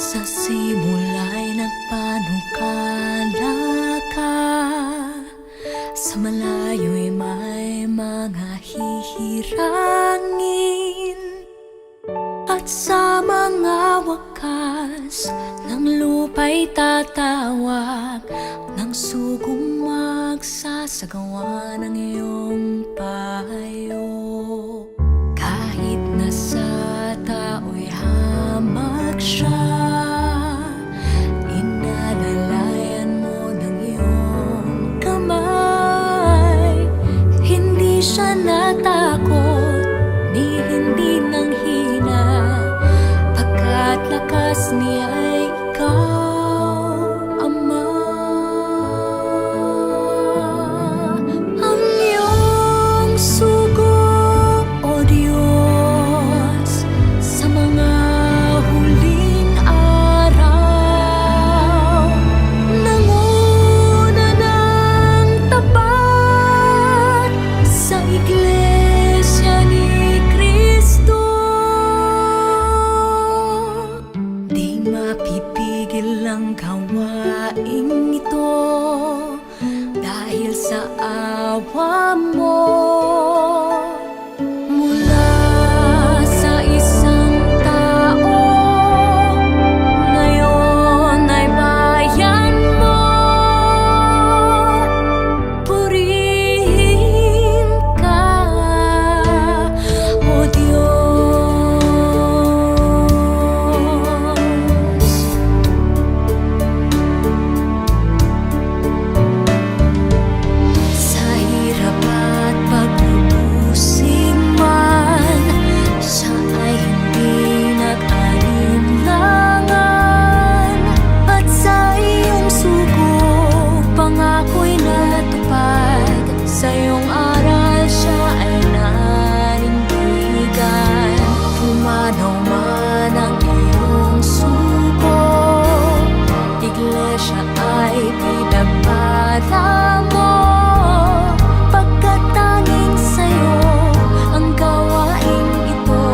Sa simula'y nagpanukala ka, sa malayo'y may mga hihirangin, at sa mga wakas ng lupa'y tatawag ng sugong magsasagawa ng iyong payo. Kahit na sa tao'y hamak siya, inalalayan mo ng iyong kamay. Hindi siya natakot, ni hindi nanghina, pagkat lakas niya'y ikaw, Ama. Ang iyong sugo, O Diyos, sa mga huling araw, nanguna ng tapat sa Iglesia ni Cristo. Di mapipigil ang gawaing ito dahil sa awa mo. Mula sa isang tao, ngayon ay bayan mo. Purihin ka, O Diyos. Sa hirap at pag-uusig man, siya ay hindi nag-alinlangan. At sa iyong sugo, pangako'y natupad. Sa iyong aral, siya ay nanindigan. Pumanaw man ang iyong sugo, Iglesia ay pinagpala mo. Pagkat tanging sa'yo ang gawaing ito,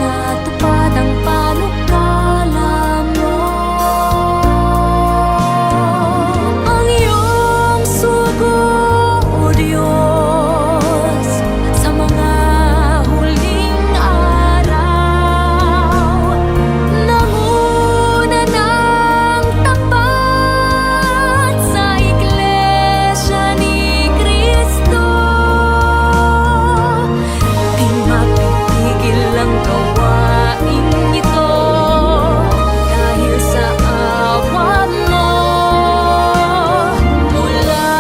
natupad ang panukala mo. Ang iyong sugo, O Diyos, sa mga huling araw, nanguna ng tapat sa Iglesia ni Cristo. Di mapipigil ang gawaing ito dahil sa awa mo. Mula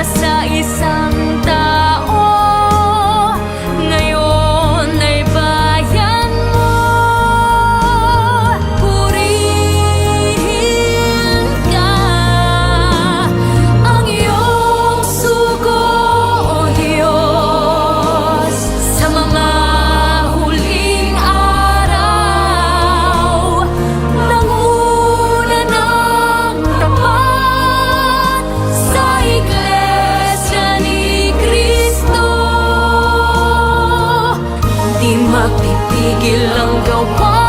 sa isang tao, ngayon ay bayan mo. Purihin ka, ang iyong sugo, O Diyos, sa mga huling araw, nanguna ng tapat sa Iglesia ni Cristo. Di mapipigil ang gawa